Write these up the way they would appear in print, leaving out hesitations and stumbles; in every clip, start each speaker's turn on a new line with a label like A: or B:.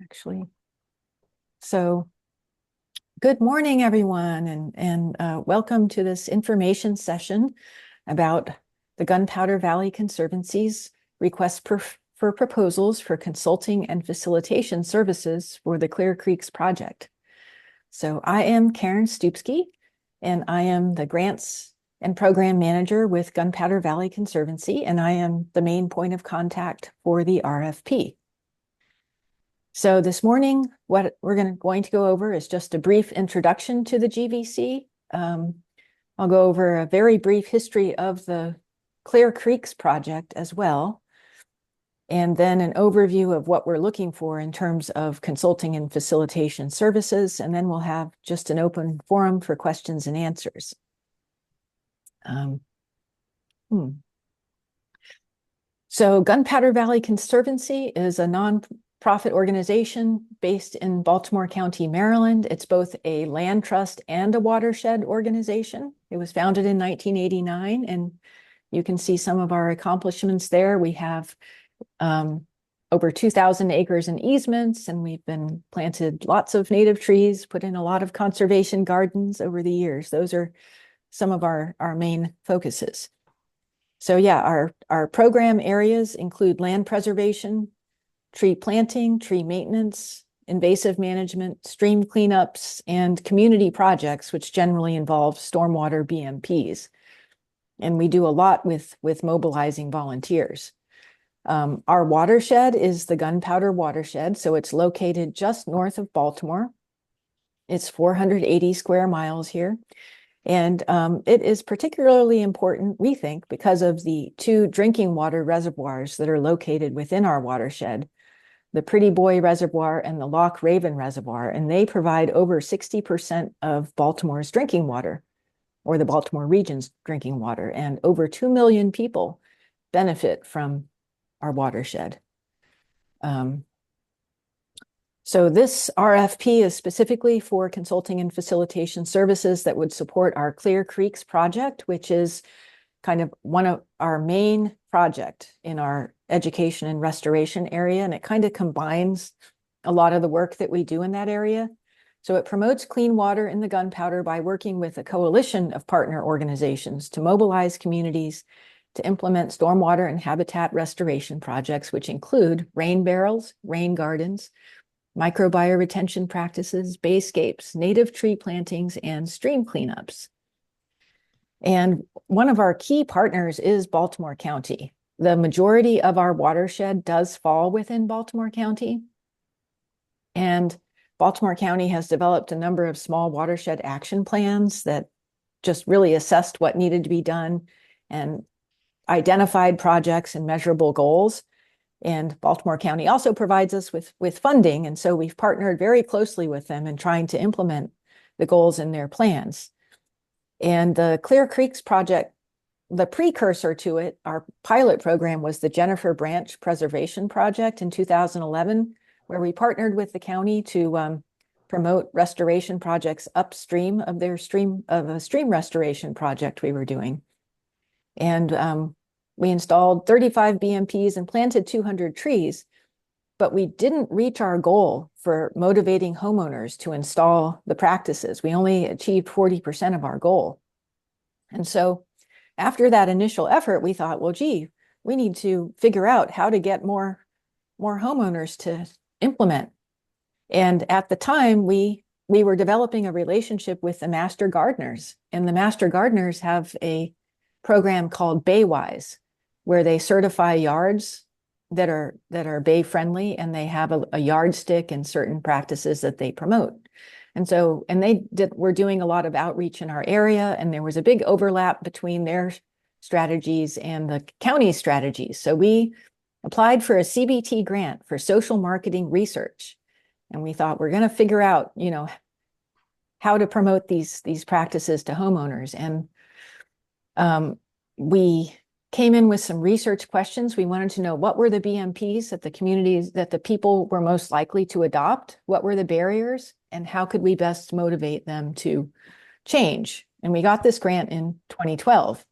A: actually. So good morning, everyone, and welcome to this information session about the Gunpowder Valley Conservancy's request for proposals for consulting and facilitation services for the Clear Creeks project. So I am Karen Stupski, and I am the Grants and Program Manager with Gunpowder Valley Conservancy, and I am the main point of contact for the RFP. So this morning, what we're going to go over is just a brief introduction to the GVC. I'll go over a very brief history of the Clear Creeks project as well, and then an overview of what we're looking for in terms of consulting and facilitation services, and then we'll have just an open forum for questions and answers. So Gunpowder Valley Conservancy is a non-profit organization based in Baltimore County, Maryland. It's both a land trust and a watershed organization. It was founded in 1989, and you can see some of our accomplishments there. We have over 2,000 acres in easements, and we've been planted lots of native trees, put in a lot of conservation gardens over the years. Those are some of our main focuses. So yeah, our program areas include land preservation, tree planting, tree maintenance, invasive management, stream cleanups, and community projects, which generally involve stormwater BMPs. And we do a lot with mobilizing volunteers. Our watershed is the Gunpowder Watershed, so it's located just north of Baltimore. It's 480 square miles here. And it is particularly important, we think, because of the two drinking water reservoirs that are located within our watershed, the Pretty Boy Reservoir and the Loch Raven Reservoir, and they provide over 60% of Baltimore's drinking water, or the Baltimore region's drinking water, and over 2 million people benefit from our watershed. So this RFP is specifically for consulting and facilitation services that would support our Clear Creeks project, which is kind of one of our main project in our education and restoration area. And it kind of combines a lot of the work that we do in that area. So it promotes clean water in the Gunpowder by working with a coalition of partner organizations to mobilize communities to implement stormwater and habitat restoration projects, which include rain barrels, rain gardens, microbiome practices, bayscapes, native tree plantings, and stream cleanups. And one of our key partners is Baltimore County. The majority of our watershed does fall within Baltimore County. And Baltimore County has developed a number of small watershed action plans that just really assessed what needed to be done and identified projects and measurable goals. And Baltimore County also provides us with funding. And so we've partnered very closely with them in trying to implement the goals in their plans. And the Clear Creeks project, the precursor to it, our pilot program, was the Jennifer Branch Preservation Project in 2011, where we partnered with the county to promote restoration projects upstream of a stream restoration project we were doing. And we installed 35 BMPs and planted 200 trees, but we didn't reach our goal for motivating homeowners to install the practices. We only achieved 40% of our goal. And so after that initial effort, we thought, well, gee, we need to figure out how to get more homeowners to implement. And at the time, we were developing a relationship with the Master Gardeners, and the Master Gardeners have a program called Baywise, where they certify yards that are bay friendly, and they have a yardstick and certain practices that they promote. And so, we're doing a lot of outreach in our area, and there was a big overlap between their strategies and the county strategies. So we applied for a CBT grant for social marketing research. And we thought, we're going to figure out, how to promote these practices to homeowners. And we came in with some research questions. We wanted to know what were the BMPs that the communities, that the people were most likely to adopt, what were the barriers, and how could we best motivate them to change? And we got this grant in 2012.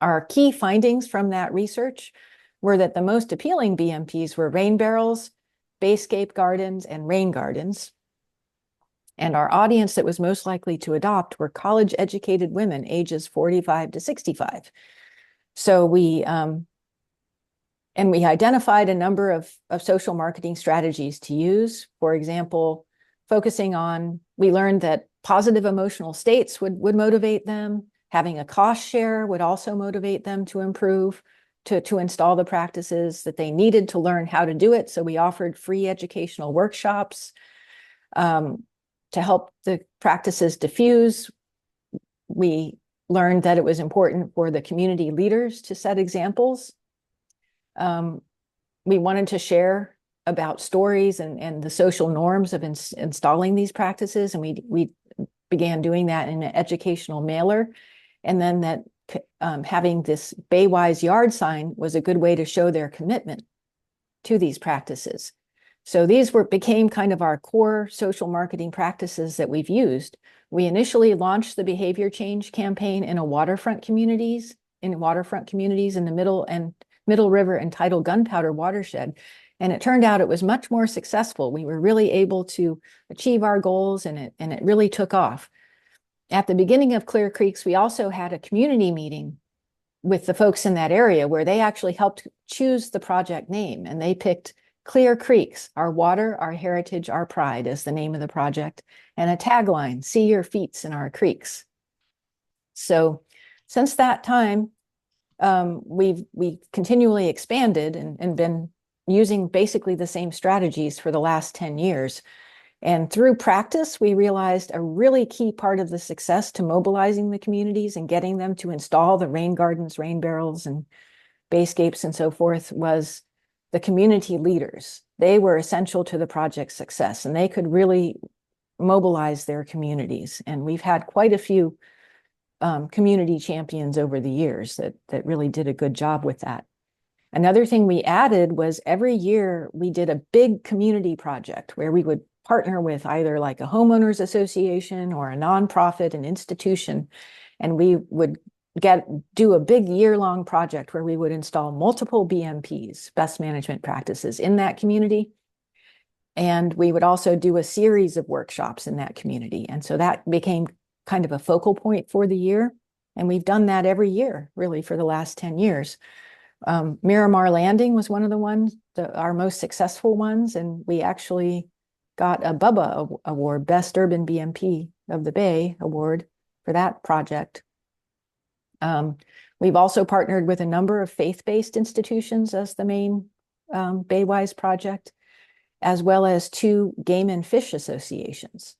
A: Our key findings from that research were that the most appealing BMPs were rain barrels, Bayscape gardens, and rain gardens. And our audience that was most likely to adopt were college-educated women, ages 45 to 65. So we identified a number of social marketing strategies to use. For example, focusing on, we learned that positive emotional states would motivate them. Having a cost share would also motivate them to improve, to install the practices that they needed to learn how to do it. So we offered free educational workshops to help the practices diffuse. We learned that it was important for the community leaders to set examples. We wanted to share about stories and the social norms of installing these practices, and we began doing that in an educational mailer. And then that having this Baywise yard sign was a good way to show their commitment to these practices. So these became kind of our core social marketing practices that we've used. We initially launched the behavior change campaign in waterfront communities in the Middle River and Tidal Gunpowder watershed. And it turned out it was much more successful. We were really able to achieve our goals, and it really took off. At the beginning of Clear Creeks, we also had a community meeting with the folks in that area where they actually helped choose the project name, and they picked Clear Creeks, our water, our heritage, our pride, as the name of the project, and a tagline, see your feats in our creeks. So since that time, we've continually expanded and been using basically the same strategies for the last 10 years. And through practice, we realized a really key part of the success to mobilizing the communities and getting them to install the rain gardens, rain barrels, and bayscapes and so forth was the community leaders. They were essential to the project's success, and they could really mobilize their communities. And we've had quite a few community champions over the years that really did a good job with that. Another thing we added was every year we did a big community project where we would partner with either like a homeowners association or a nonprofit, an institution, and we would do a big year-long project where we would install multiple BMPs, best management practices, in that community. And we would also do a series of workshops in that community. And so that became kind of a focal point for the year. And we've done that every year, really, for the last 10 years. Miramar Landing was one of the ones, our most successful ones. And we actually got a BUBBA award, Best Urban BMP of the Bay award for that project. We've also partnered with a number of faith-based institutions as the main Baywise project, as well as 2 game and fish associations.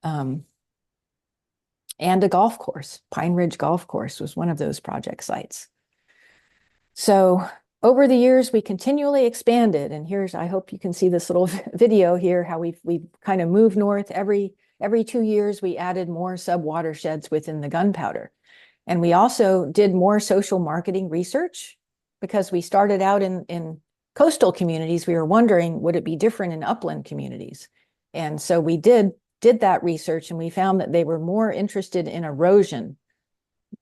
A: And a golf course. Pine Ridge Golf Course was one of those project sites. So over the years, we continually expanded. And I hope you can see this little video here, how we've kind of moved north. Every 2 years, we added more sub-watersheds within the Gunpowder. And we also did more social marketing research because we started out in coastal communities. We were wondering, would it be different in upland communities? And so we did that research, and we found that they were more interested in erosion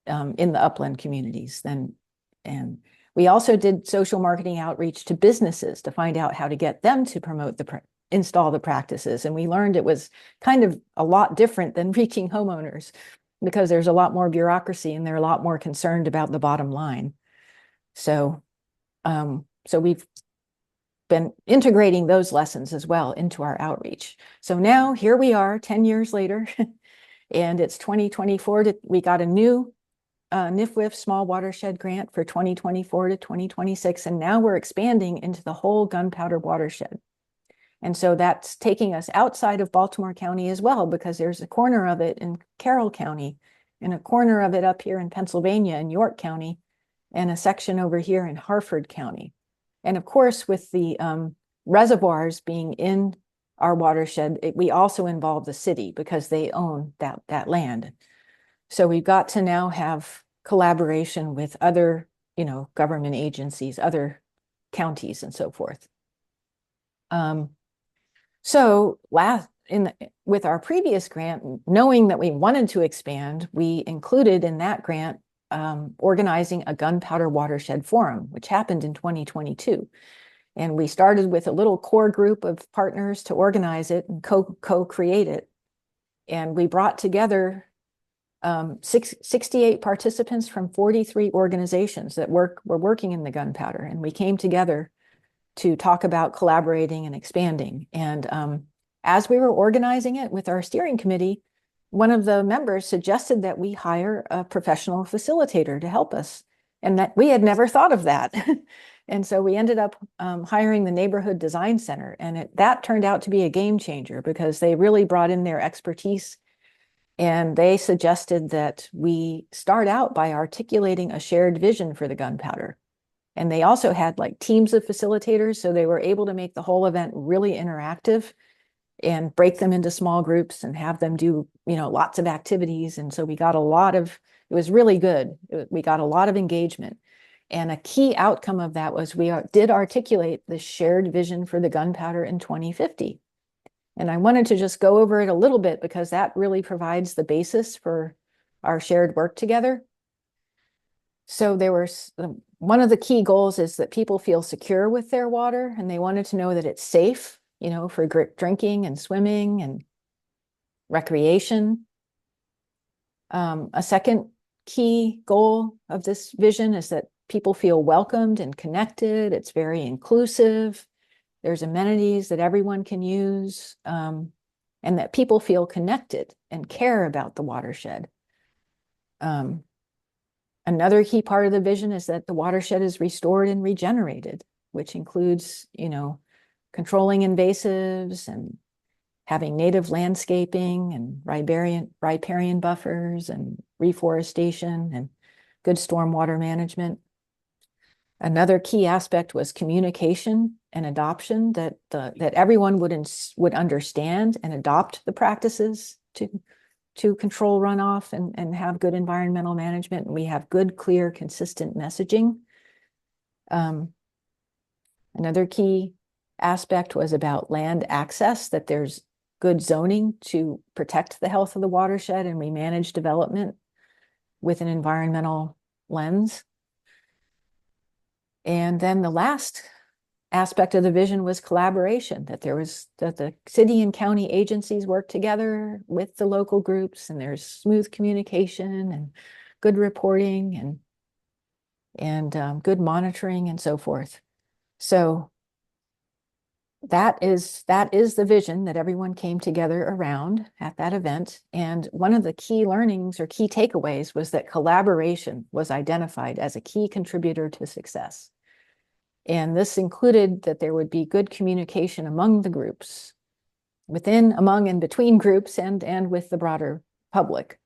A: in the upland communities and we also did social marketing outreach to businesses to find out how to get them to promote install the practices. And we learned it was kind of a lot different than reaching homeowners because there's a lot more bureaucracy and they're a lot more concerned about the bottom line. So we've been integrating those lessons as well into our outreach. So now here we are 10 years later, and it's 2024. We got a new NIFWIF small watershed grant for 2024 to 2026, and now we're expanding into the whole Gunpowder watershed. And so that's taking us outside of Baltimore County as well, because there's a corner of it in Carroll County, and a corner of it up here in Pennsylvania in York County, and a section over here in Harford County. And of course, with the reservoirs being in our watershed, we also involve the city because they own that land. So we've got to now have collaboration with other, government agencies, other counties, and so forth. So with our previous grant, knowing that we wanted to expand, we included in that grant organizing a Gunpowder Watershed Forum, which happened in 2022. And we started with a little core group of partners to organize it and co-create it. And we brought together 68 participants from 43 organizations that were working in the gunpowder. And we came together to talk about collaborating and expanding. And as we were organizing it with our steering committee, one of the members suggested that we hire a professional facilitator to help us, and that we had never thought of that. And so we ended up hiring the Neighborhood Design Center, and that turned out to be a game changer because they really brought in their expertise. And they suggested that we start out by articulating a shared vision for the gunpowder. And they also had like teams of facilitators, so they were able to make the whole event really interactive and break them into small groups and have them do, lots of activities. And so we got it was really good. We got a lot of engagement. And a key outcome of that was we did articulate the shared vision for the gunpowder in 2050. And I wanted to just go over it a little bit because that really provides the basis for our shared work together. So one of the key goals is that people feel secure with their water, and they wanted to know that it's safe, for drinking and swimming and recreation. A second key goal of this vision is that people feel welcomed and connected. It's very inclusive. There's amenities that everyone can use, and that people feel connected and care about the watershed. Another key part of the vision is that the watershed is restored and regenerated, which includes, controlling invasives and having native landscaping and riparian buffers and reforestation and good stormwater management. Another key aspect was communication and adoption, that everyone would understand and adopt the practices to control runoff and have good environmental management. And we have good, clear, consistent messaging. Another key aspect was about land access, that there's good zoning to protect the health of the watershed, and we manage development with an environmental lens. And then the last aspect of the vision was collaboration, that the city and county agencies work together with the local groups, and there's smooth communication and good reporting and good monitoring and so forth. So that is the vision that everyone came together around at that event. And one of the key learnings or key takeaways was that collaboration was identified as a key contributor to success. And this included that there would be good communication among the groups, among and between groups, and with the broader public.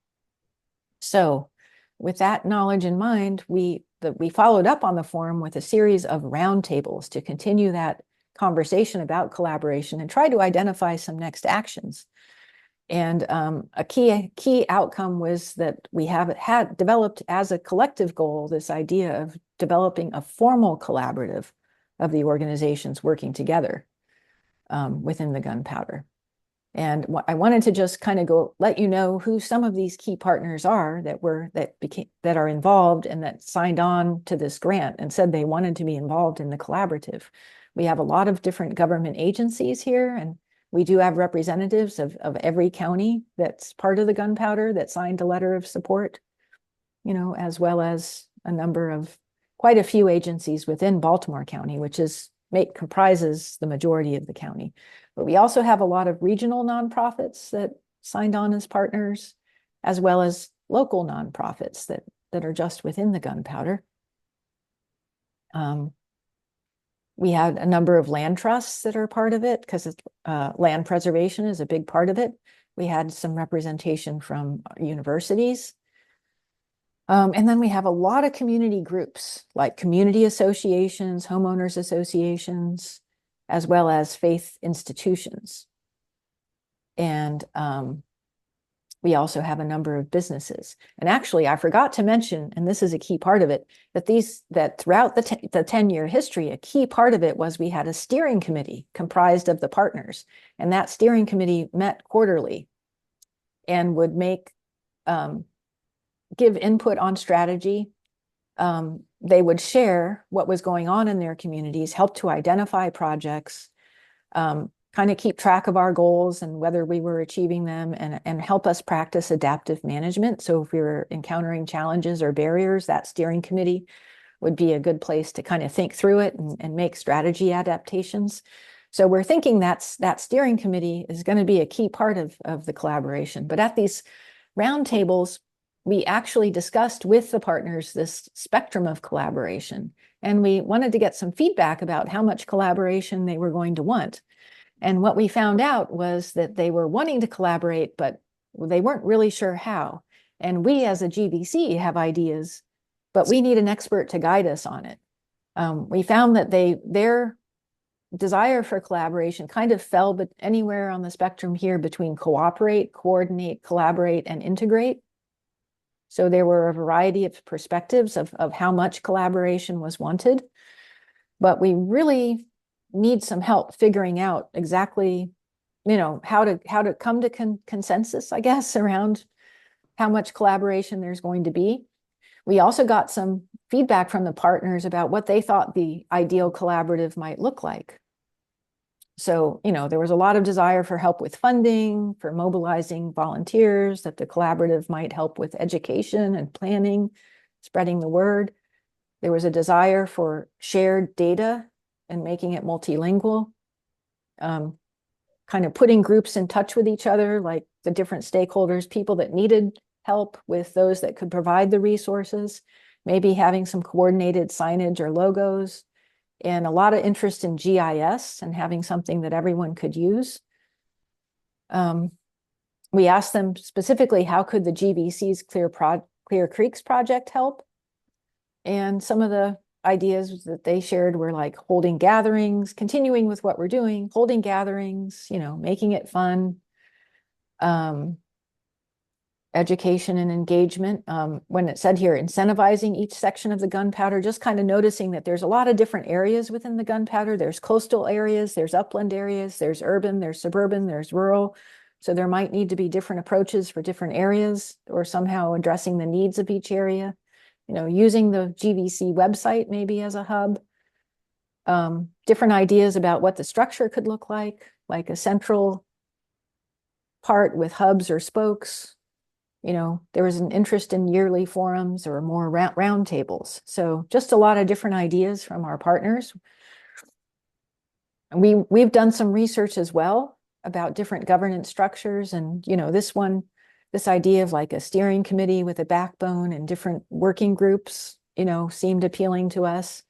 A: So with that knowledge in mind, we followed up on the forum with a series of roundtables to continue that conversation about collaboration and try to identify some next actions. And a key outcome was that we had developed as a collective goal this idea of developing a formal collaborative of the organizations working together within the gunpowder. And I wanted to just kind of let you know who some of these key partners are that are involved and that signed on to this grant and said they wanted to be involved in the collaborative. We have a lot of different government agencies here, and we do have representatives of every county that's part of the gunpowder that signed a letter of support, as well as quite a few agencies within Baltimore County, which comprises the majority of the county. But we also have a lot of regional nonprofits that signed on as partners, as well as local nonprofits that are just within the gunpowder. We had a number of land trusts that are part of it, because land preservation is a big part of it. We had some representation from universities. And then we have a lot of community groups, like community associations, homeowners associations, as well as faith institutions. And we also have a number of businesses. And actually, I forgot to mention, and this is a key part of it, that throughout the 10-year history, a key part of it was we had a steering committee comprised of the partners. And that steering committee met quarterly and would give input on strategy, they would share what was going on in their communities, help to identify projects, kind of keep track of our goals and whether we were achieving them, and help us practice adaptive management. So if we were encountering challenges or barriers, that steering committee would be a good place to kind of think through it and make strategy adaptations. So we're thinking that steering committee is going to be a key part of the collaboration. But at these roundtables, we actually discussed with the partners this spectrum of collaboration. And we wanted to get some feedback about how much collaboration they were going to want. And what we found out was that they were wanting to collaborate, but they weren't really sure how. And we as a GBC have ideas, but we need an expert to guide us on it. We found that their desire for collaboration kind of fell but anywhere on the spectrum here between cooperate, coordinate, collaborate, and integrate. So there were a variety of perspectives of how much collaboration was wanted, but we really need some help figuring out exactly, how to come to consensus, I guess, around how much collaboration there's going to be. We also got some feedback from the partners about what they thought the ideal collaborative might look like. So, there was a lot of desire for help with funding, for mobilizing volunteers, that the collaborative might help with education and planning, spreading the word. There was a desire for shared data and making it multilingual, kind of putting groups in touch with each other, like the different stakeholders, people that needed help with those that could provide the resources, maybe having some coordinated signage or logos, and a lot of interest in GIS and having something that everyone could use. We asked them specifically, how could the GBC's Clear Creeks project help? And some of the ideas that they shared were like holding gatherings, continuing with what we're doing, holding gatherings, making it fun, education and engagement. When it said here, incentivizing each section of the gunpowder, just kind of noticing that there's a lot of different areas within the gunpowder. There's coastal areas, there's upland areas, there's urban, there's suburban, there's rural. So there might need to be different approaches for different areas, or somehow addressing the needs of each area. Using the GBC website maybe as a hub. Different ideas about what the structure could look like a central part with hubs or spokes. There was an interest in yearly forums or more round tables. So just a lot of different ideas from our partners. And we've done some research as well about different governance structures. And, this idea of like a steering committee with a backbone and different working groups, seemed appealing to us.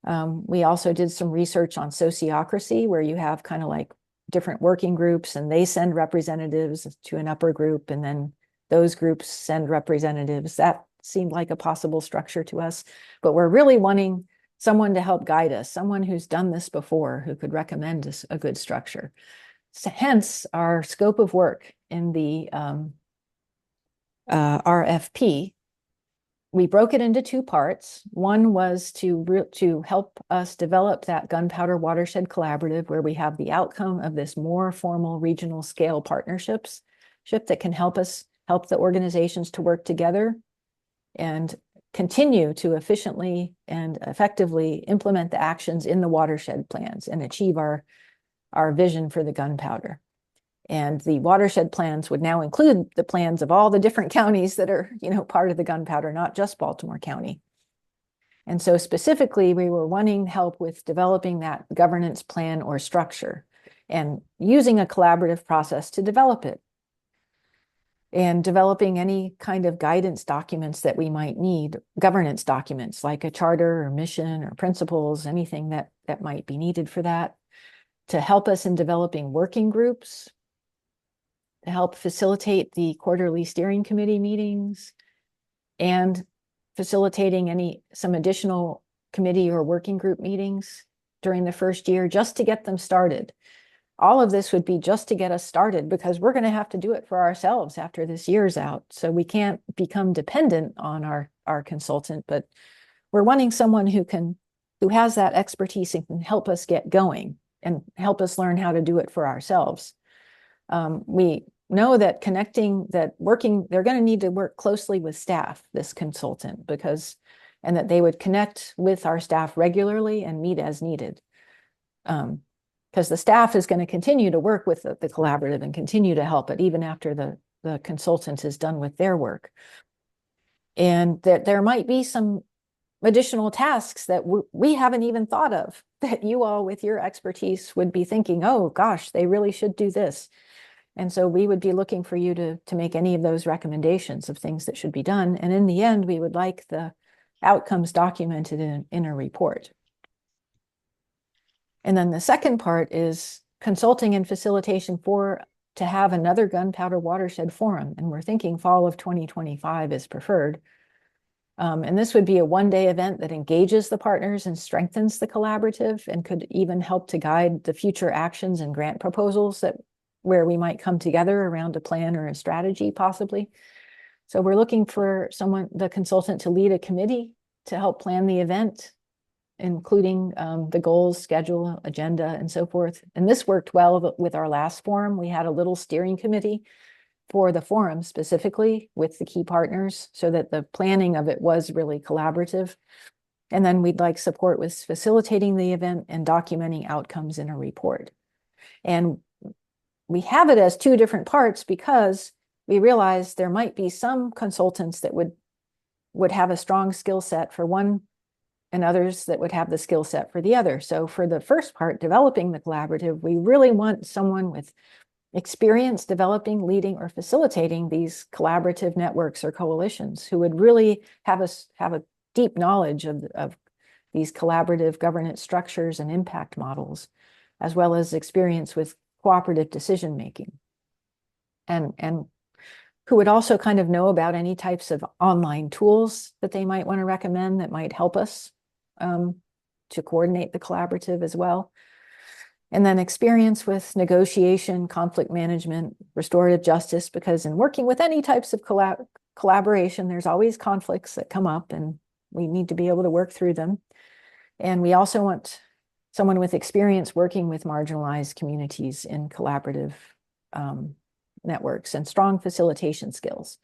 A: We also did some research on sociocracy, where you have kind of like different working groups and they send representatives to an upper group, and then those groups send representatives. That seemed like a possible structure to us, but we're really wanting someone to help guide us, someone who's done this before, who could recommend us a good structure. So hence our scope of work in the RFP. We broke it into two parts. One was to help us develop that Gunpowder Watershed Collaborative, where we have the outcome of this more formal regional scale partnerships that can help the organizations to work together and continue to efficiently and effectively implement the actions in the watershed plans and achieve our vision for the gunpowder. And the watershed plans would now include the plans of all the different counties that are, part of the gunpowder, not just Baltimore County. And so specifically, we were wanting help with developing that governance plan or structure and using a collaborative process to develop it, and developing any kind of guidance documents that we might need, governance documents like a charter or mission or principles, anything that might be needed for that, to help us in developing working groups, to help facilitate the quarterly steering committee meetings, and facilitating some additional committee or working group meetings during the first year, just to get them started. All of this would be just to get us started, because we're going to have to do it for ourselves after this year's out. So we can't become dependent on our consultant, but we're wanting someone who has that expertise and can help us get going and help us learn how to do it for ourselves. We know that they're going to need to work closely with staff, this consultant, because and that they would connect with our staff regularly and meet as needed. Because the staff is going to continue to work with the collaborative and continue to help it even after the consultant is done with their work. And that there might be some additional tasks that we haven't even thought of, that you all with your expertise would be thinking, oh gosh, they really should do this. And so we would be looking for you to make any of those recommendations of things that should be done. And in the end, we would like the outcomes documented in a report. And then the second part is consulting and facilitation to have another Gunpowder Watershed Forum. And we're thinking fall of 2025 is preferred. And this would be a one-day event that engages the partners and strengthens the collaborative and could even help to guide the future actions and grant proposals where we might come together around a plan or a strategy possibly. So we're looking for the consultant to lead a committee to help plan the event, including the goals, schedule, agenda, and so forth. And this worked well with our last forum. We had a little steering committee for the forum specifically with the key partners so that the planning of it was really collaborative. And then we'd like support with facilitating the event and documenting outcomes in a report. And we have it as two different parts because we realized there might be some consultants that would have a strong skill set for one and others that would have the skill set for the other. So for the first part, developing the collaborative, we really want someone with experience developing, leading, or facilitating these collaborative networks or coalitions who would really have a deep knowledge of these collaborative governance structures and impact models, as well as experience with cooperative decision making. And who would also kind of know about any types of online tools that they might want to recommend that might help us to coordinate the collaborative as well. And then experience with negotiation, conflict management, restorative justice, because in working with any types of collaboration, there's always conflicts that come up and we need to be able to work through them. And we also want someone with experience working with marginalized communities in collaborative networks and strong facilitation skills.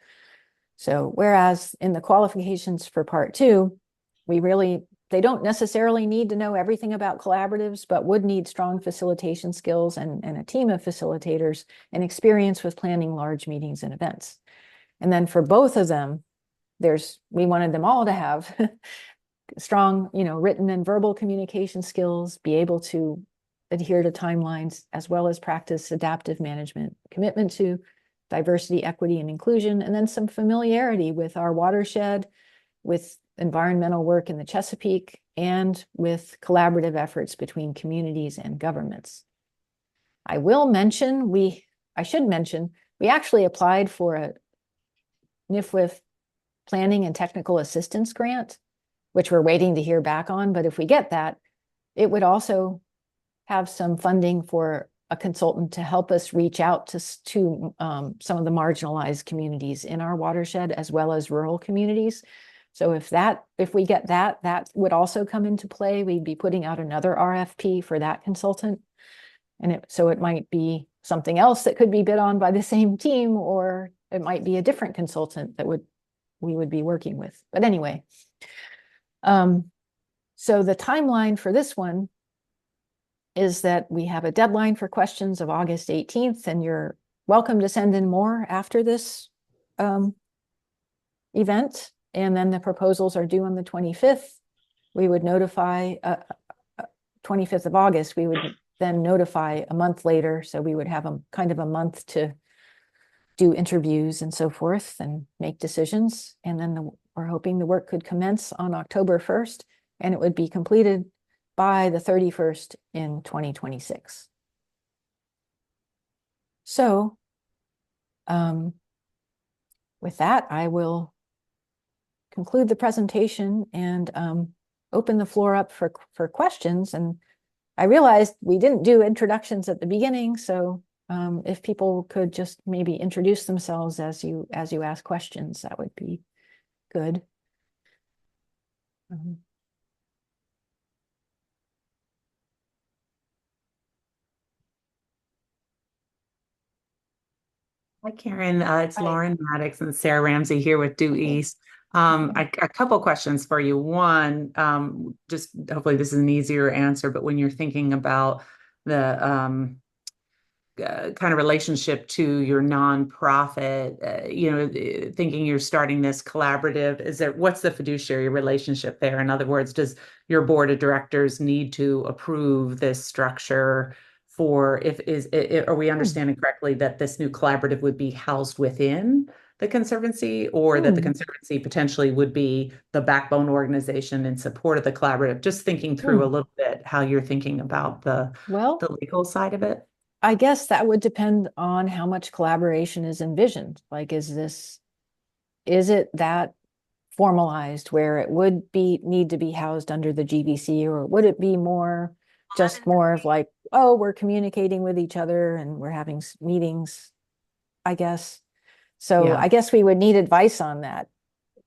A: So whereas in the qualifications for part 2, they don't necessarily need to know everything about collaboratives, but would need strong facilitation skills and a team of facilitators and experience with planning large meetings and events. And then for both of them, we wanted them all to have strong, written and verbal communication skills, be able to adhere to timelines, as well as practice adaptive management, commitment to diversity, equity, and inclusion, and then some familiarity with our watershed, with environmental work in the Chesapeake, and with collaborative efforts between communities and governments. I should mention, we actually applied for a NIFWF Planning and Technical Assistance Grant, which we're waiting to hear back on. But if we get that, it would also have some funding for a consultant to help us reach out to some of the marginalized communities in our watershed, as well as rural communities. So if we get that would also come into play. We'd be putting out another RFP for that consultant. And so it might be something else that could be bid on by the same team, or it might be a different consultant that we would be working with. But anyway, so the timeline for this one is that we have a deadline for questions of August 18th, and you're welcome to send in more after this event. And then the proposals are due on the 25th. We would notify 25th of August. We would then notify a month later. So we would have a kind of a month to do interviews and so forth and make decisions. And then we're hoping the work could commence on October 1st, and it would be completed by the 31st in 2026. So with that, I will conclude the presentation and open the floor up for questions. And I realized we didn't do introductions at the beginning, so if people could just maybe introduce themselves as you ask questions, that would be good.
B: Hi, Karen. It's Lauren Maddox and Sarah Ramsey here with Due East. A couple questions for you. One, just hopefully this is an easier answer, but when you're thinking about the kind of relationship to your nonprofit, thinking you're starting this collaborative, what's the fiduciary relationship there? In other words, does your board of directors need to approve this structure for are we
A: Hmm.
B: understanding correctly that this new collaborative would be housed within the Conservancy, or that the
A: Hmm.
B: Conservancy potentially would be the backbone organization in support of the collaborative? Just thinking through a
A: Hmm.
B: little bit how you're thinking about
A: Well,
B: the legal side of it.
A: I guess that would depend on how much collaboration is envisioned. Like, is it that formalized where it would be need to be housed under the GVC, or would it be more of like, oh, we're communicating with each other and we're having meetings, I guess. So
B: Yeah.
A: I guess we would need advice on that.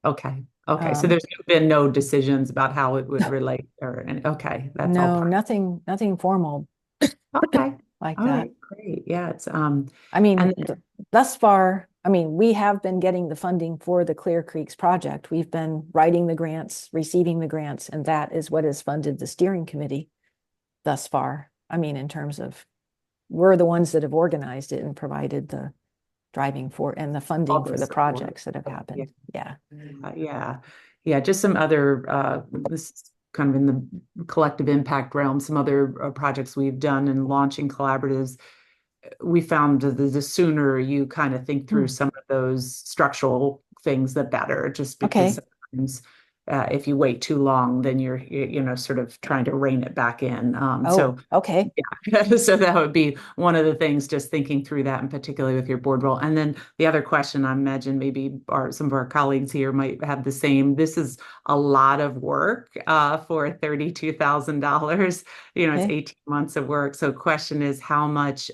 B: Okay. Okay. So
A: Um,
B: there's been no decisions about how it would relate okay, that's all
A: no,
B: part.
A: nothing formal
B: Okay.
A: like
B: All
A: that.
B: right. Great. Yeah.
A: I mean,
B: And
A: thus far, I mean, we have been getting the funding for the Clear Creeks project. We've been writing the grants, receiving the grants, and that is what has funded the steering committee thus far. I mean, in terms of we're the ones that have organized it and provided the driving for and the funding
B: all
A: for
B: the
A: the
B: support.
A: projects that have
B: Yeah.
A: happened. Yeah.
B: Yeah. Yeah. Just some other, this is kind of in the collective impact realm, some other projects we've done in launching collaboratives. We found that the sooner you kind of think through
A: Hmm.
B: some of those structural things, the better, just because
A: Okay.
B: sometimes if you wait too long, then sort of trying to rein it back in.
A: Oh, okay.
B: Yeah, so that would be one of the things, just thinking through that, and particularly with your board role. And then the other question, I imagine maybe some of our colleagues here might have the same. This is a lot of work for $32,000. It's
A: Okay.
B: 18 months of work. So question is how much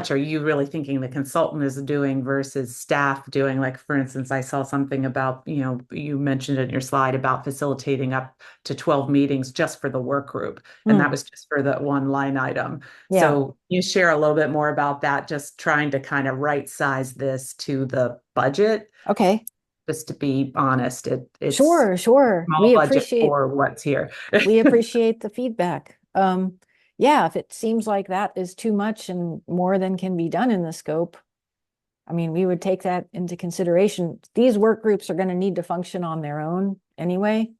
B: are you really thinking the consultant is doing versus staff doing? Like, for instance, I saw something about, you mentioned it in your slide about facilitating up to 12 meetings just for the work group. And that
A: Hmm.
B: was just for the one line item.
A: Yeah.
B: So you share a little bit more about that, just trying to kind of right size this to the budget.
A: Okay.
B: Just to be honest, it's
A: Sure, sure.
B: small budget for what's here.
A: We appreciate the feedback. Yeah, if it seems like that is too much and more than can be done in the scope, I mean, we would take that into consideration. These work groups are going to need to function on their own anyway.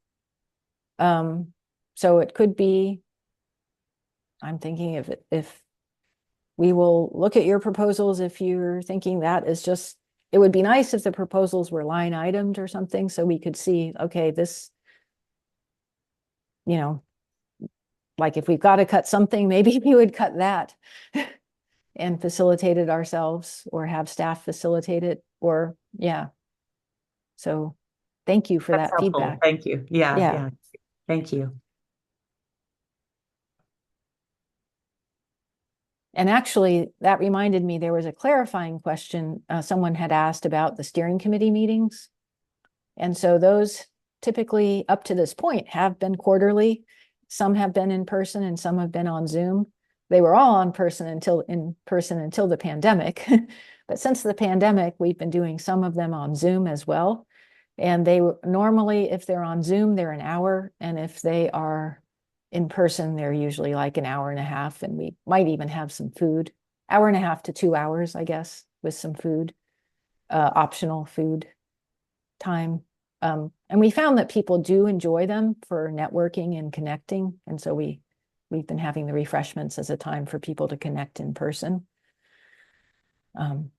A: Um, so it could be, I'm thinking if we will look at your proposals, if you're thinking that is just, it would be nice if the proposals were line itemed or something so we could see, okay, this, you know, like if we've got to cut something, maybe we would cut that and facilitate it ourselves or have staff facilitate it or yeah. So thank you for
B: That's
A: that
B: helpful.
A: feedback.
B: Thank you. Yeah,
A: Yeah.
B: yeah. Thank you.
A: And actually, that reminded me there was a clarifying question someone had asked about the steering committee meetings. And so those typically up to this point have been quarterly. Some have been in person and some have been on Zoom. They were all in person until the pandemic. But since the pandemic, we've been doing some of them on Zoom as well. And they normally, if they're on Zoom, they're an hour. And if they are in person, they're usually like an hour and a half. And we might even have some food, hour and a half to 2 hours, I guess, with some food, optional food time. And we found that people do enjoy them for networking and connecting. And so we've been having the refreshments as a time for people to connect in person. Um,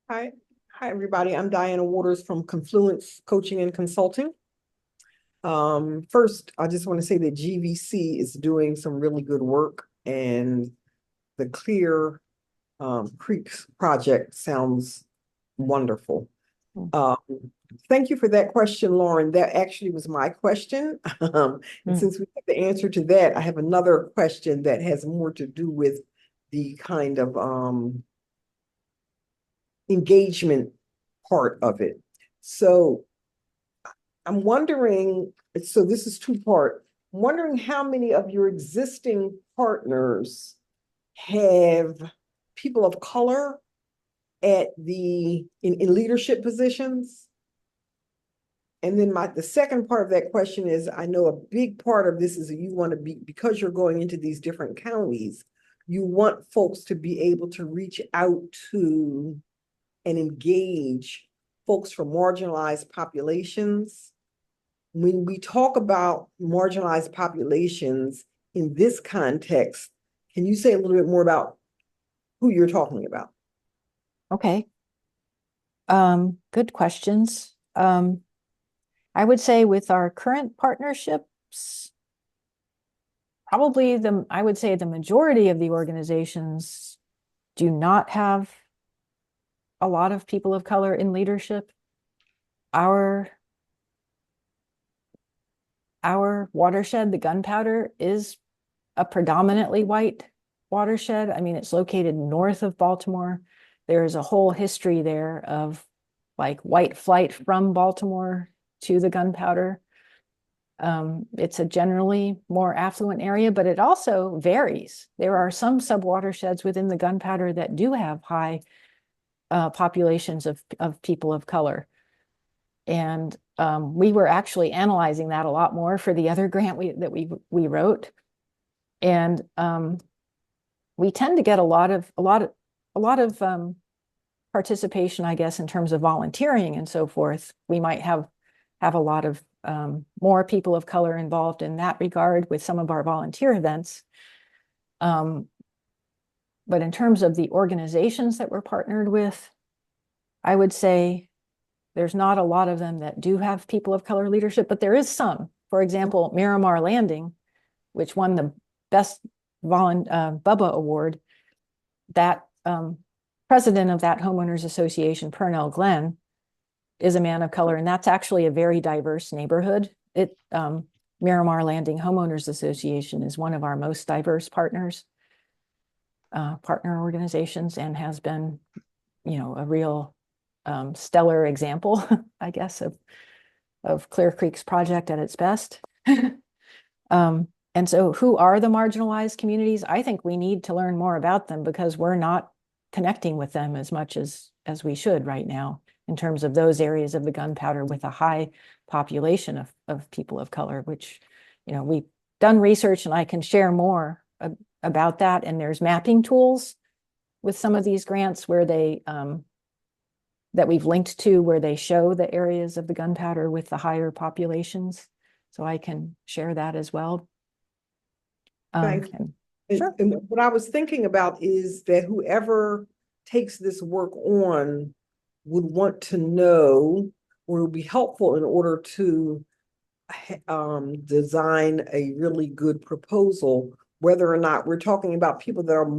C: Hi, hi everybody. I'm Diana Waters from Confluence Coaching and Consulting. First, I just want to say that GVC is doing some really good work, and the Clear Creeks project sounds wonderful.
A: mm,
C: Um, Thank you for that question, Lauren. That actually was my question. And
A: mm,
C: since we have the answer to that, I have another question that has more to do with the kind of engagement part of it. So I'm wondering, so this is two-part. I'm wondering how many of your existing partners have people of color at in leadership positions? And then the second part of that question is, I know a big part of this is that you want to be, because you're going into these different counties, you want folks to be able to reach out to and engage folks from marginalized populations. When we talk about marginalized populations in this context, can you say a little bit more about who you're talking about?
A: Okay. Good questions. I would say with our current partnerships, probably I would say the majority of the organizations do not have a lot of people of color in leadership. Our watershed, the Gunpowder, is a predominantly white watershed. I mean, it's located north of Baltimore. There's a whole history there of like white flight from Baltimore to the Gunpowder. It's a generally more affluent area, but it also varies. There are some subwatersheds within the Gunpowder that do have high populations of people of color. And we were actually analyzing that a lot more for the other grant that we wrote. And we tend to get a lot of participation, I guess, in terms of volunteering and so forth. We might have a lot of more people of color involved in that regard with some of our volunteer events. But in terms of the organizations that we're partnered with, I would say there's not a lot of them that do have people of color leadership, but there is some. For example, Miramar Landing, which won the Best Bubba Award, that president of that homeowners association, Purnell Glenn, is a man of color, and that's actually a very diverse neighborhood. Miramar Landing Homeowners Association is one of our most diverse partner organizations, and has been, a real stellar example, I guess, of Clear Creek's project at its best. And so who are the marginalized communities? I think we need to learn more about them because we're not connecting with them as much as we should right now in terms of those areas of the Gunpowder with a high population of people of color, which, we've done research and I can share more about that. And there's mapping tools with some of these grants where they, that we've linked to, where they show the areas of the Gunpowder with the higher populations. So I can share that as well.
C: Thanks.
A: Sure.
C: And what I was thinking about is that whoever takes this work on would want to know, or it would be helpful in order to design a really good proposal, whether or not we're talking about people that are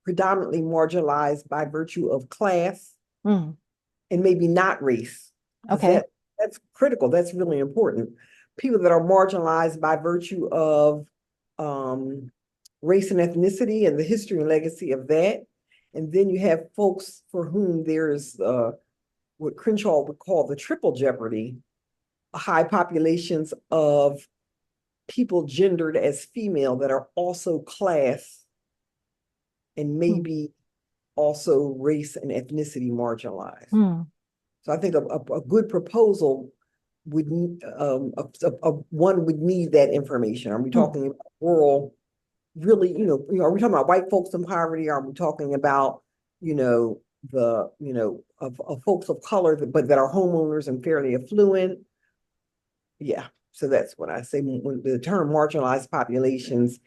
C: predominantly marginalized by virtue of class and maybe not race.
A: Okay.
C: That's critical. That's really important. People that are marginalized by virtue of race and ethnicity and the history and legacy of that. And then you have folks for whom there's what Crenshaw would call the triple jeopardy, high populations of people gendered as female that are also class and maybe also race and ethnicity marginalized. So I think a good proposal would one would need that information. Are we talking about rural, really, are we talking about white folks in poverty? Are we talking about, of folks of color, but that are homeowners and fairly affluent? Yeah, so that's what I say. When the term marginalized populations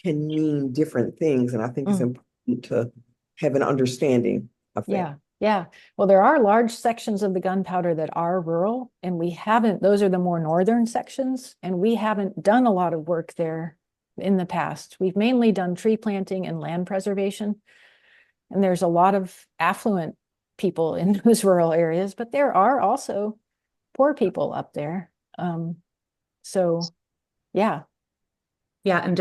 C: can mean different things, and I think it's important to have an understanding of that.
A: Yeah. Well, there are large sections of the Gunpowder that are rural, and those are the more northern sections, and we haven't done a lot of work there in the past. We've mainly done tree planting and land preservation, and there's a lot of affluent people in those rural areas, but there are also poor people up there. So, yeah.
B: Yeah, and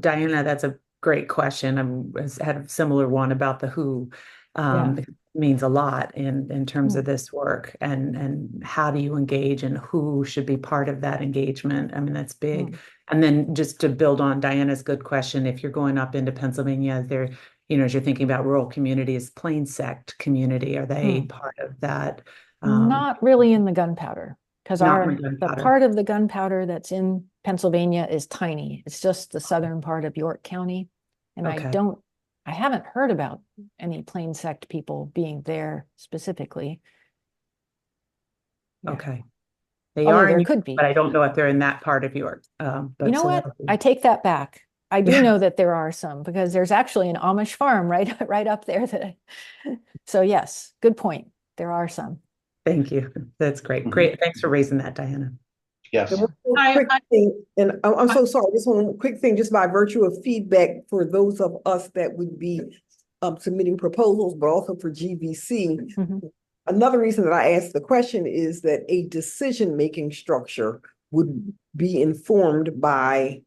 B: Diana, that's a great question. I had a similar one about the who. It means a lot in terms of this work, and how do you engage and who should be part of that engagement. I mean, that's big. And then just to build on Diana's good question, if you're going up into Pennsylvania, as you're thinking about rural communities, Plain Sect community, are they
A: Hmm.
B: part of that?
A: Not really in the gunpowder, because
B: Not in
A: our
B: the
A: the
B: gunpowder.
A: part of the gunpowder that's in Pennsylvania is tiny. It's just the southern part of York County. And
B: Okay.
A: I haven't heard about any Plain Sect people being there specifically. Yeah.
B: Okay. They
A: Although
B: are in
A: there
B: York,
A: could be.
B: but I don't know if they're in that part of York.
A: You
B: But
A: know
B: so
A: what?
B: that'll be-
A: I take that back. I do know that there are some, because there's actually an Amish farm right up there that so yes, good point. There are some.
B: Thank you. That's great.
D: Mhm.
B: Great. Thanks for raising that, Diana.
D: Yes.
C: And one more quick thing, and I'm so sorry, just one quick thing, just by virtue of feedback for those of us that would be submitting proposals, but also for GVC.
A: Mhm.
C: Another reason that I asked the question is that a decision-making structure would be informed by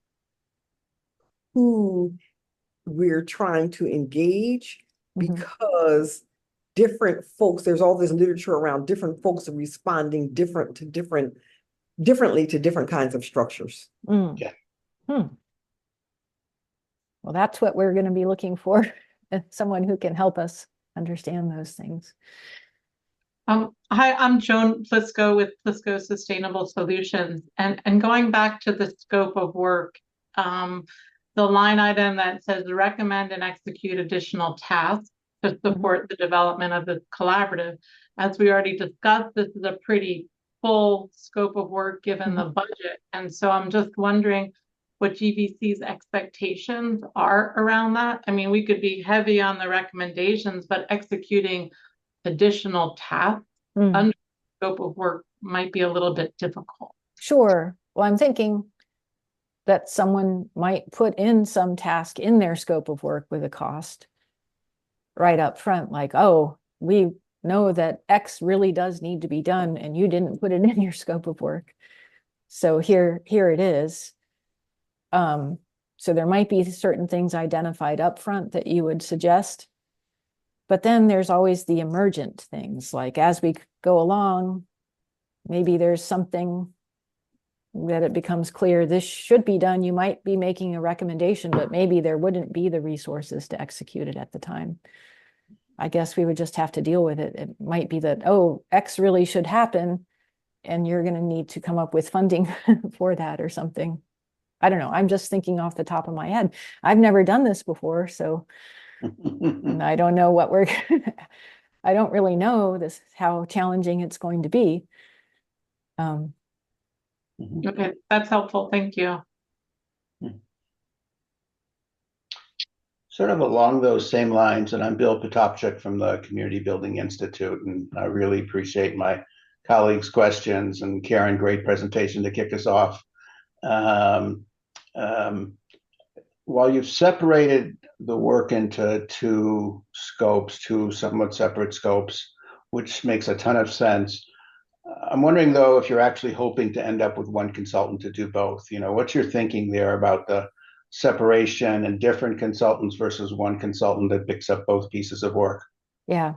C: who we're trying to engage,
A: Mhm.
C: because different folks, there's all this literature around different folks are responding differently to different kinds of structures.
A: Mm.
D: Yeah.
A: Well, that's what we're going to be looking for, someone who can help us understand those things.
E: Hi, I'm Joan Plisco with Plisco Sustainable Solutions. And going back to the scope of work, the line item that says recommend and execute additional tasks to support the development of this collaborative. As we already discussed, this is a pretty full scope of work given the budget. And so I'm just wondering what GVC's expectations are around that. I mean, we could be heavy on the recommendations, but executing additional tasks under the scope of work might be a little bit difficult.
A: Sure. Well, I'm thinking that someone might put in some task in their scope of work with a cost right up front, like, oh, we know that X really does need to be done and you didn't put it in your scope of work. So here it is. So there might be certain things identified up front that you would suggest. But then there's always the emergent things, like as we go along, maybe there's something that it becomes clear this should be done. You might be making a recommendation, but maybe there wouldn't be the resources to execute it at the time. I guess we would just have to deal with it. It might be that, oh, X really should happen, and you're going to need to come up with funding for that or something. I don't know. I'm just thinking off the top of my head. I've never done this before, so and I don't know what we're I don't really know this how challenging it's going to be.
E: Okay, that's helpful. Thank you.
D: Sort of along those same lines, and I'm Bill Potopchik from the Community Building Institute, and I really appreciate my colleagues' questions, and Karen, great presentation to kick us off. While you've separated the work into two somewhat separate scopes, which makes a ton of sense, I'm wondering though if you're actually hoping to end up with one consultant to do both. What's your thinking there about the separation and different consultants versus one consultant that picks up both pieces of work?
A: Yeah,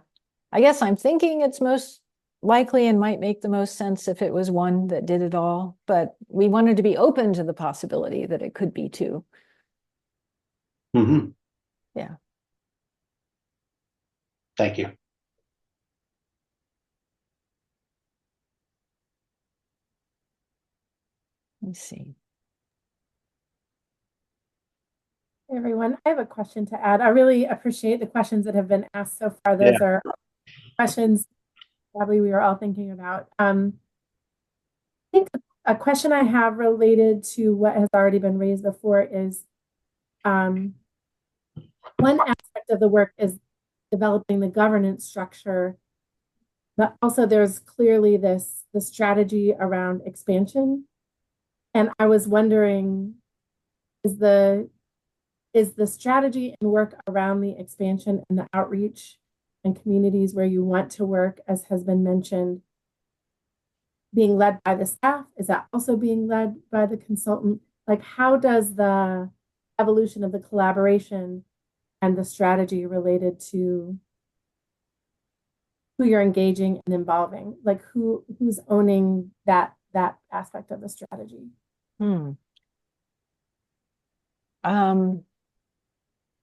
A: I guess I'm thinking it's most likely and might make the most sense if it was one that did it all, but we wanted to be open to the possibility that it could be two.
D: Mm-hmm.
A: Yeah.
D: Thank you.
A: Let me see.
F: Hey everyone, I have a question to add. I really appreciate the questions that have been asked so far. Those are questions probably we are all thinking about. I think a question I have related to what has already been raised before is one aspect of the work is developing the governance structure, but also there's clearly the strategy around expansion. And I was wondering, is the strategy and work around the expansion and the outreach and communities where you want to work, as has been mentioned, being led by the staff? Is that also being led by the consultant? Like, how does the evolution of the collaboration and the strategy related to who you're engaging and involving, like who's owning that aspect of the strategy?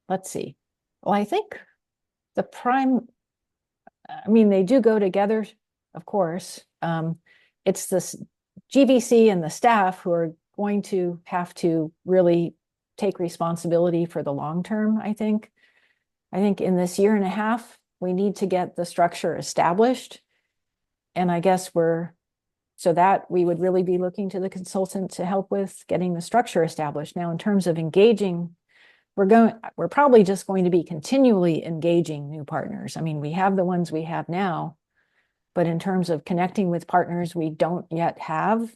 A: Let's see. Well, I think the prime, I mean, they do go together, of course. It's this GVC and the staff who are going to have to really take responsibility for the long term, I think. I think in this year and a half, we need to get the structure established. And I guess so that we would really be looking to the consultant to help with getting the structure established. Now, in terms of engaging, we're probably just going to be continually engaging new partners. I mean, we have the ones we have now, but in terms of connecting with partners we don't yet have,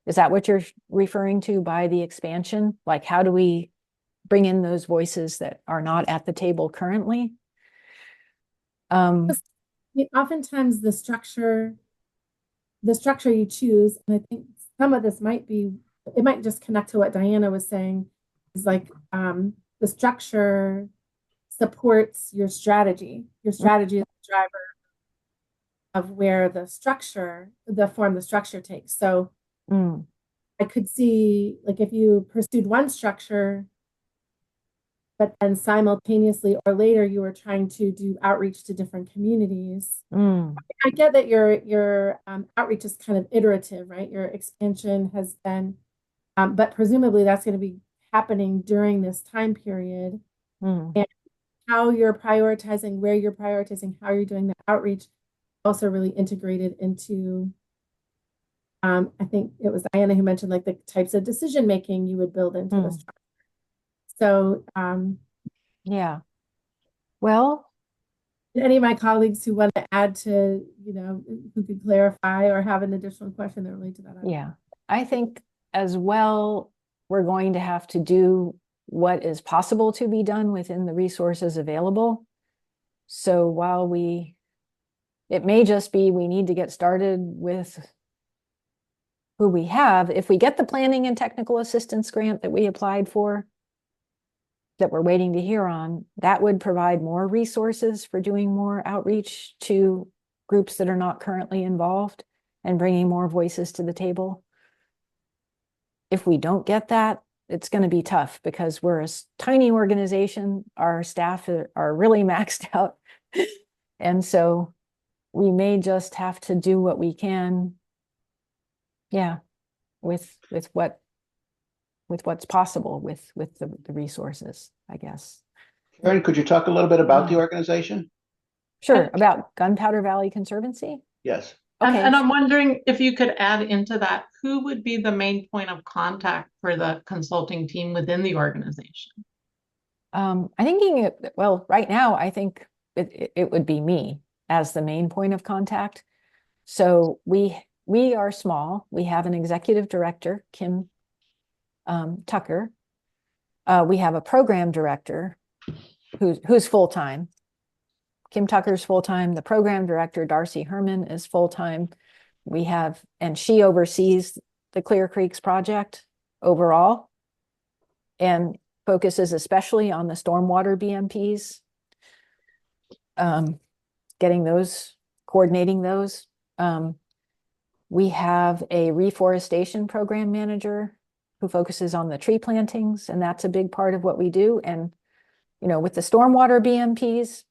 A: is that what you're referring to by the expansion? Like, how do we bring in those voices that are not at the table currently?
F: Oftentimes the structure you choose, and I think some of this it might just connect to what Diana was saying, is like the structure supports your strategy. Your strategy is the driver of where the form the structure takes. So I could see, like, if you pursued one structure, but then simultaneously or later you were trying to do outreach to different communities. I get that your outreach is kind of iterative, right? Your expansion has been, but presumably that's going to be happening during this time period. And how you're prioritizing, where you're prioritizing, how you're doing the outreach, also really integrated into, I think it was Diana who mentioned, like, the types of decision making you would build into the structure. So,
A: yeah. Well,
F: any of my colleagues who want to add to, who could clarify or have an additional question that relate to that?
A: Yeah, I think as well, we're going to have to do what is possible to be done within the resources available. So while it may just be we need to get started with who we have. If we get the planning and technical assistance grant that we applied for, that we're waiting to hear on, that would provide more resources for doing more outreach to groups that are not currently involved and bringing more voices to the table. If we don't get that, it's going to be tough because we're a tiny organization. Our staff are really maxed out. And so we may just have to do what we can. Yeah. With what's possible with the resources, I guess.
D: Karen, could you talk a little bit about the organization?
A: Sure. About Gunpowder Valley Conservancy?
D: Yes.
A: Okay.
E: And I'm wondering if you could add into that, who would be the main point of contact for the consulting team within the organization?
A: I'm thinking, well, right now, I think it would be me as the main point of contact. So we are small. We have an executive director, Kim Tucker. We have a program director who's full-time. Kim Tucker's full-time. The program director, Darcy Herman, is full-time. And she oversees the Clear Creeks project overall and focuses especially on the stormwater BMPs, coordinating those. We have a reforestation program manager who focuses on the tree plantings, and that's a big part of what we do. And, with the stormwater BMPs,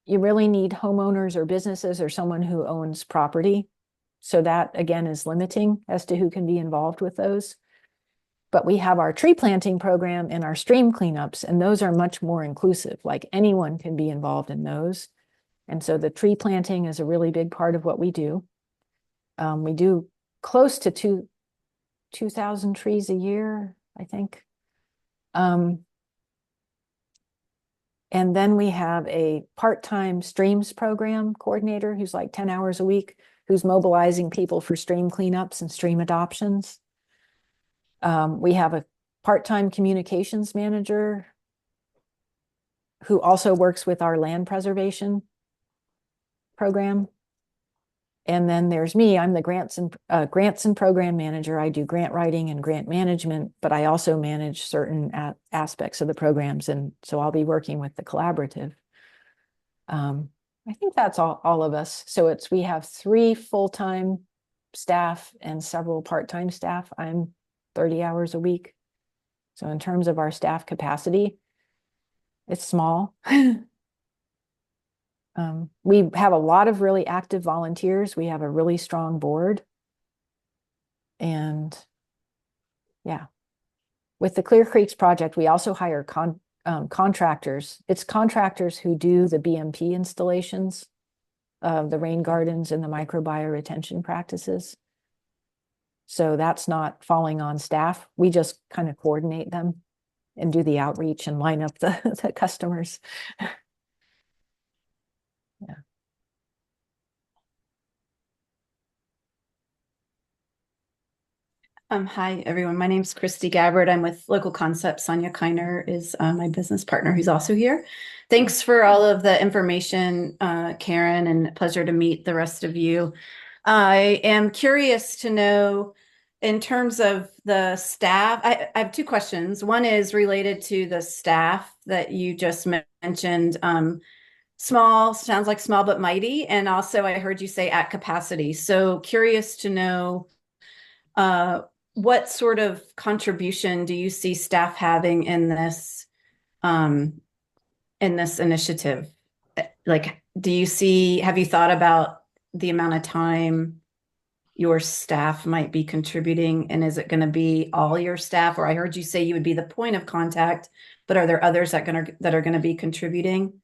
A: you really need homeowners or businesses or someone who owns property. So that, again, is limiting as to who can be involved with those. But we have our tree planting program and our stream cleanups, and those are much more inclusive. Like, anyone can be involved in those. And so the tree planting is a really big part of what we do. We do close to 2,000 trees a year, I think. And then we have a part-time streams program coordinator who's like 10 hours a week, who's mobilizing people for stream cleanups and stream adoptions. We have a part-time communications manager who also works with our land preservation program. And then there's me. I'm the grants and program manager. I do grant writing and grant management, but I also manage certain aspects of the programs. And so I'll be working with the collaborative. I think that's all of us. So we have 3 full-time staff and several part-time staff. I'm 30 hours a week. So in terms of our staff capacity, It's small. We have a lot of really active volunteers. We have a really strong board. And yeah, with the Clear Creeks project, we also hire contractors. It's contractors who do the BMP installations of the rain gardens and the microbiome retention practices. So that's not falling on staff. We just kind of coordinate them and do the outreach and line up the customers. Yeah.
G: Hi, everyone. My name's Christy Gabbard. I'm with Local Concepts. Sonia Kiner is my business partner who's also here. Thanks for all of the information, Karen, and pleasure to meet the rest of you. I am curious to know, in terms of the staff, I have two questions. One is related to the staff that you just mentioned. Small, sounds like small but mighty. And also I heard you say at capacity. So curious to know what sort of contribution do you see staff having in this initiative? Like, have you thought about the amount of time your staff might be contributing? And is it going to be all your staff? Or I heard you say you would be the point of contact, but are there others that are going to be contributing?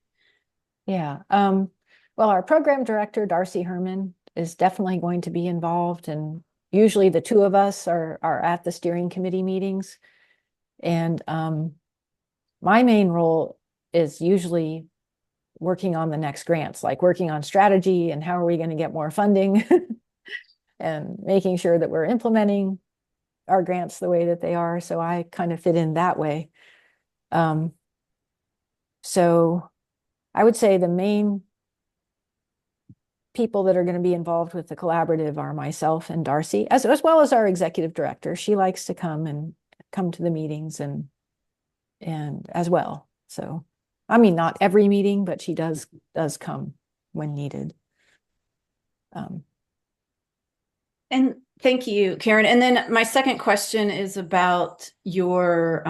A: Yeah. Well, our program director, Darcy Herman, is definitely going to be involved, and usually the two of us are at the steering committee meetings. And my main role is usually working on the next grants, like working on strategy and how are we going to get more funding and making sure that we're implementing our grants the way that they are. So I kind of fit in that way. So I would say the main people that are going to be involved with the collaborative are myself and Darcy, as well as our executive director. She likes to come to the meetings and as well. So, I mean, not every meeting, but she does come when needed.
G: And thank you, Karen. And then my second question is about your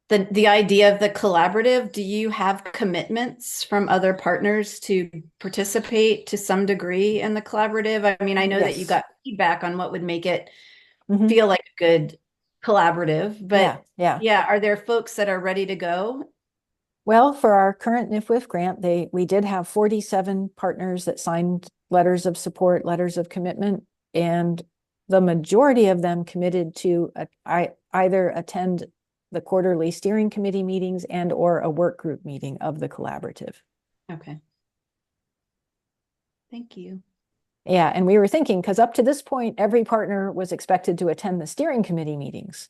G: the idea of the collaborative. Do you have commitments from other partners to participate to some degree in the collaborative? I mean, I know that you got feedback on what would make it feel like a good collaborative, but yeah, are there folks that are ready to go?
A: Well, for our current NIFWIF grant, we did have 47 partners that signed letters of support, letters of commitment, and the majority of them committed to either attend the quarterly steering committee meetings and or a work group meeting of the collaborative.
G: Okay. Thank you.
A: Yeah, and we were thinking, because up to this point, every partner was expected to attend the steering committee meetings.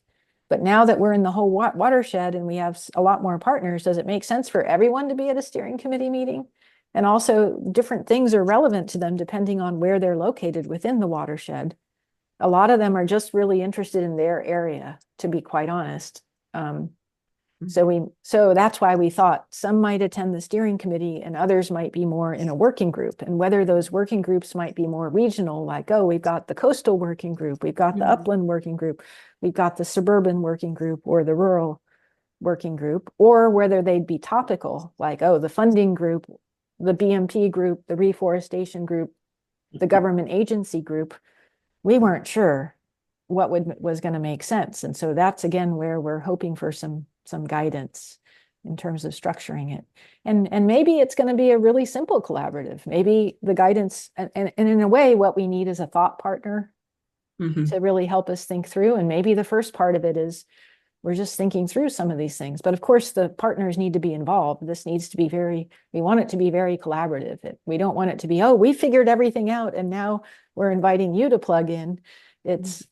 A: But now that we're in the whole watershed and we have a lot more partners, does it make sense for everyone to be at a steering committee meeting? And also different things are relevant to them depending on where they're located within the watershed. A lot of them are just really interested in their area, to be quite honest. So that's why we thought some might attend the steering committee and others might be more in a working group, and whether those working groups might be more regional, like, oh, we've got the coastal working group, we've got the upland working group, we've got the suburban working group or the rural working group, or whether they'd be topical, like, oh, the funding group, the BMP group, the reforestation group, the government agency group. We weren't sure what was going to make sense. And so that's again where we're hoping for some guidance in terms of structuring it. And maybe it's going to be a really simple collaborative. Maybe the guidance and in a way, what we need is a thought partner to really help us think through. And maybe the first part of it is we're just thinking through some of these things. But of course, the partners need to be involved. This needs to be we want it to be very collaborative. We don't want it to be, oh, we figured everything out and now we're inviting you to plug in. It's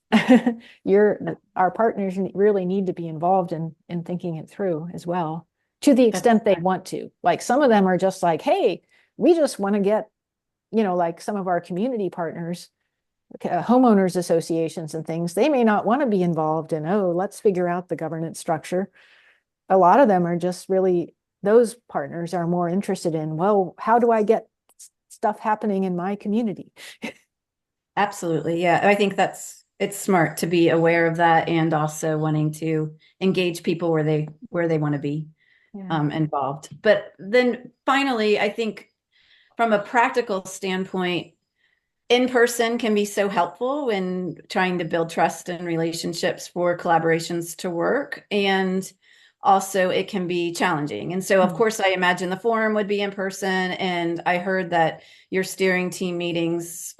A: our partners really need to be involved in thinking it through as well, to the extent they want to. Like some of them are just like, hey, we just want to get, like some of our community partners, homeowners associations and things, they may not want to be involved in, oh, let's figure out the governance structure. A lot of them are just really, those partners are more interested in, well, how do I get stuff happening in my community?
G: Absolutely. Yeah. I think that's it's smart to be aware of that and also wanting to engage people where they want to be
A: Yeah.
G: involved. But then finally, I think from a practical standpoint, in person can be so helpful when trying to build trust and relationships for collaborations to work. And also it can be challenging. And so, of course, I imagine the forum would be in person. And I heard that your steering team meetings,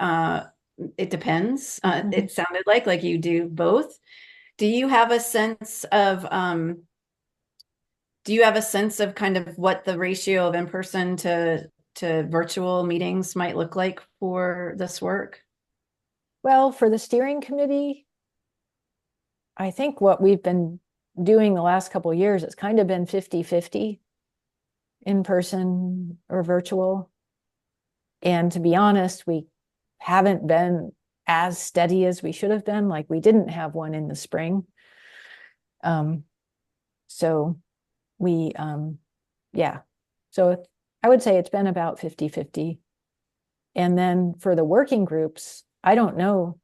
G: it depends. It sounded like you do both. Do you have a sense of kind of what the ratio of in-person to virtual meetings might look like for this work?
A: Well, for the steering committee, I think what we've been doing the last couple of years, it's kind of been 50-50 in person or virtual. And to be honest, we haven't been as steady as we should have been. Like we didn't have one in the spring. So we, yeah. So I would say it's been about 50-50. And then for the working groups, I don't know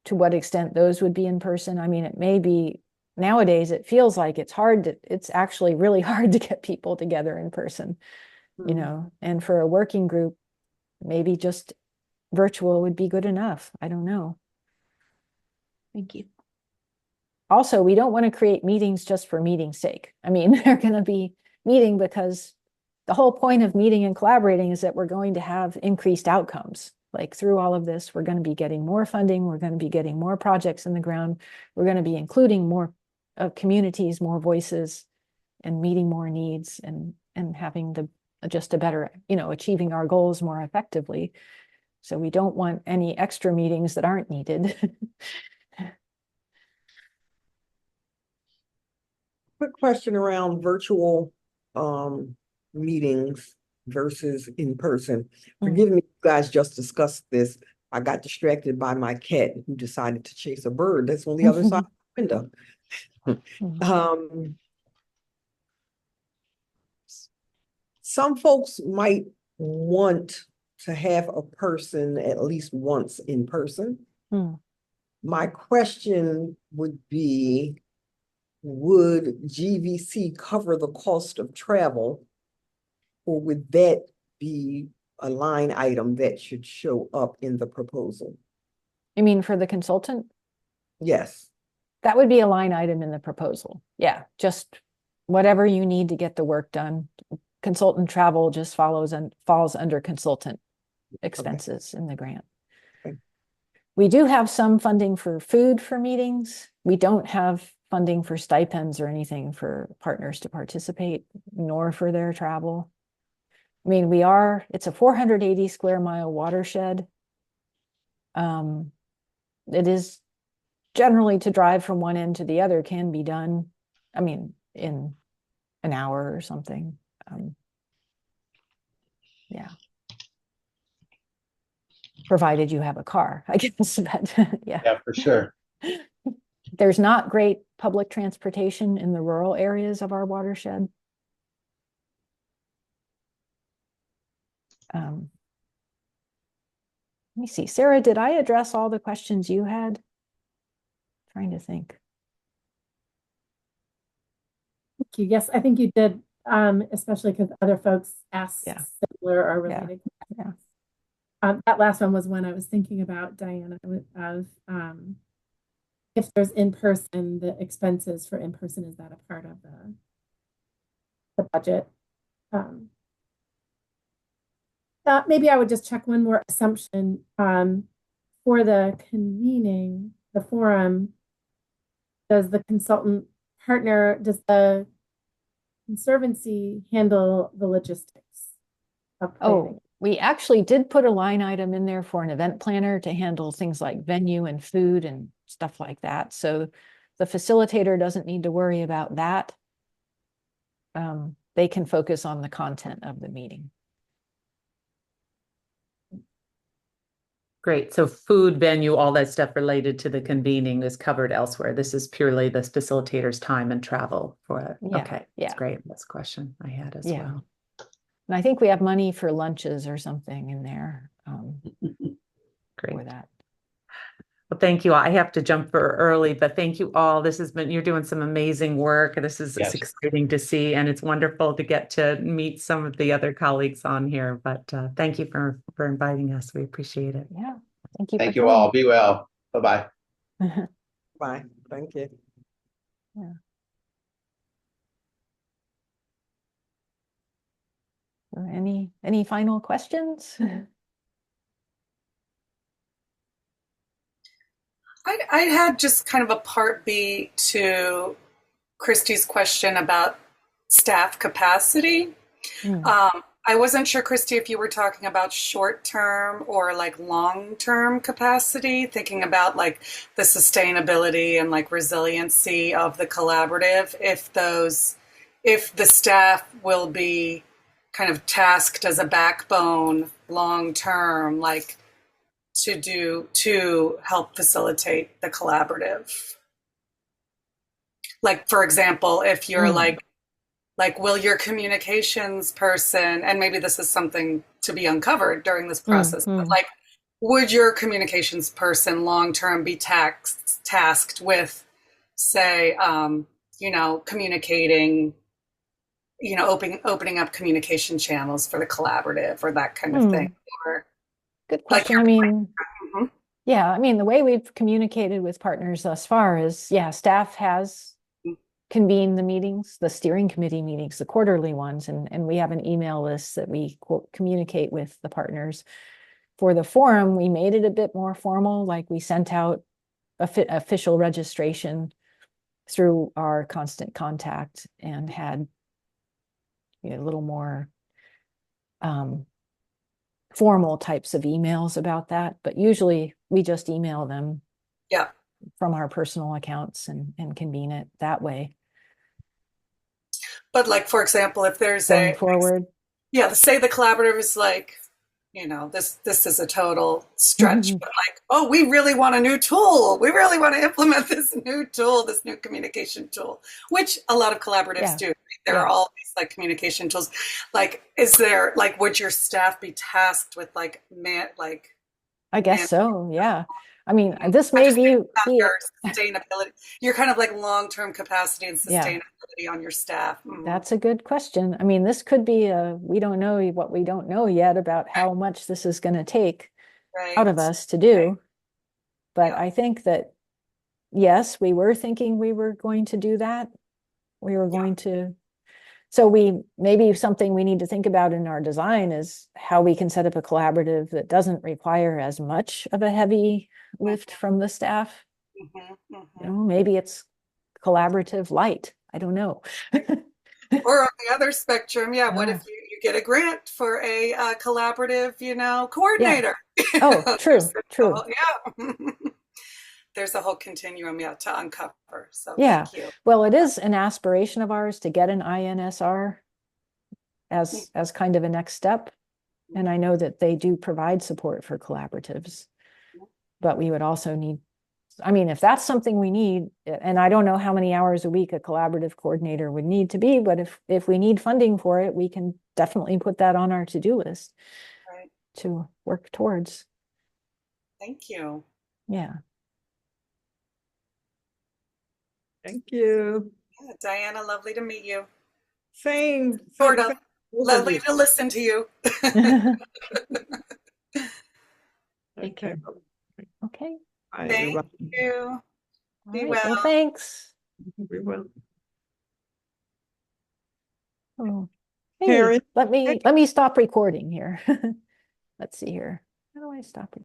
A: to what extent those would be in person. I mean, it may be nowadays, it feels like it's actually really hard to get people together in person, you know, and for a working group, maybe just virtual would be good enough. I don't know.
G: Thank you.
A: Also, we don't want to create meetings just for meeting's sake. I mean, they're going to be meeting because the whole point of meeting and collaborating is that we're going to have increased outcomes. Like through all of this, we're going to be getting more funding. We're going to be getting more projects in the ground. We're going to be including more communities, more voices, and meeting more needs and having just a better, you know, achieving our goals more effectively. So we don't want any extra meetings that aren't needed.
C: Quick question around virtual meetings versus in person. Forgive me, you guys just discussed this. I got distracted by my cat who decided to chase a bird that's on the other side of the window. Some folks might want to have a person at least once in person. My question would be, would GVC cover the cost of travel, or would that be a line item that should show up in the proposal?
A: You mean for the consultant?
C: Yes.
A: That would be a line item in the proposal. Yeah, just whatever you need to get the work done. Consultant travel just falls under consultant expenses in the grant.
C: Okay.
A: We do have some funding for food for meetings. We don't have funding for stipends or anything for partners to participate, nor for their travel. I mean, it's a 480 square mile watershed. It is generally to drive from one end to the other can be done, I mean, in an hour or something. Yeah. Provided you have a car, I guess, but yeah.
D: Yeah, for sure.
A: There's not great public transportation in the rural areas of our watershed. Let me see, Sarah, did I address all the questions you had? Trying to think.
F: Thank you. Yes, I think you did, especially because other folks asked similar or related questions. That last one was one I was thinking about, Diana, of if there's in-person, the expenses for in-person, is that a part of the budget? Maybe I would just check one more assumption. For the convening, the forum, does the Conservancy handle the logistics of planning?
A: Oh, we actually did put a line item in there for an event planner to handle things like venue and food and stuff like that. So the facilitator doesn't need to worry about that. They can focus on the content of the meeting.
B: Great. So food, venue, all that stuff related to the convening is covered elsewhere. This is purely the facilitator's time and travel for it.
A: Yeah,
B: Okay,
A: yeah.
B: that's great. That's a question I had as
A: Yeah.
B: well.
A: And I think we have money for lunches or something in there
B: Great.
A: for that.
B: Well, thank you. I have to jump for early, but thank you all. This has been, you're doing some amazing work. This is
D: Yes.
B: exciting to see, and it's wonderful to get to meet some of the other colleagues on here. But thank you for inviting us. We appreciate it.
A: Yeah, thank you.
D: Thank
A: for
D: you all. Be well. Bye-bye.
A: coming.
C: Bye. Thank you.
A: Yeah. Any final questions?
H: I had just kind of a part B to Christy's question about staff capacity.
A: Hmm.
H: I wasn't sure, Christy, if you were talking about short-term or like long-term capacity, thinking about like the sustainability and like resiliency of the collaborative, if the staff will be kind of tasked as a backbone long-term, like to help facilitate the collaborative. Like, for example, if you're like, will your communications person, and maybe this is something to be uncovered during this process, but like, would your communications person long-term be tasked with, say, communicating, opening up communication channels for the collaborative or that kind of thing? Or
A: Good
H: like
A: question. I mean,
H: Mhm.
A: yeah, I mean, the way we've communicated with partners thus far is, yeah, staff has convened the meetings, the steering committee meetings, the quarterly ones, and we have an email list that we communicate with the partners. For the forum, we made it a bit more formal, like we sent out official registration through our constant contact and had a little more formal types of emails about that, but usually we just email them
H: Yeah.
A: from our personal accounts and convene it that way.
H: But like, for example, if there's
A: Going forward.
H: Yeah, say the collaborative is like, this is a total stretch, but like, oh, we really want a new tool. We really want to implement this new tool, this new communication tool, which a lot of collaboratives do. There are all these like communication tools. Like, would your staff be tasked with
A: I guess so, yeah. I mean, this may be
H: your sustainability. You're kind of like long-term capacity and sustainability on your staff.
A: That's a good question. I mean, this could be we don't know what we don't know yet about how much this is going to take out of us to do. But I think that, yes, we were thinking we were going to do that. We were going to. So maybe something we need to think about in our design is how we can set up a collaborative that doesn't require as much of a heavy lift from the staff. Maybe it's collaborative light. I don't know.
H: Or on the other spectrum, what if you get a grant for a collaborative, coordinator?
A: Oh, true.
H: Yeah. There's a whole continuum to uncover. So
A: yeah.
H: Thank you.
A: Well, it is an aspiration of ours to get an INSR as kind of a next step. And I know that they do provide support for collaboratives, but we would also need, I mean, if that's something we need, and I don't know how many hours a week a collaborative coordinator would need to be, but if we need funding for it, we can definitely put that on our to-do list to work towards.
H: Thank you.
A: Yeah.
C: Thank you.
H: Yeah, Diana, lovely to meet you.
C: Same.
H: Sort of. Lovely to listen to you.
C: Okay.
A: Okay.
H: Thank you. Be well.
A: Well, thanks.
C: Be well.
A: Oh,
C: Karen?
A: let me stop recording here. Let's see here. How do I stop recording?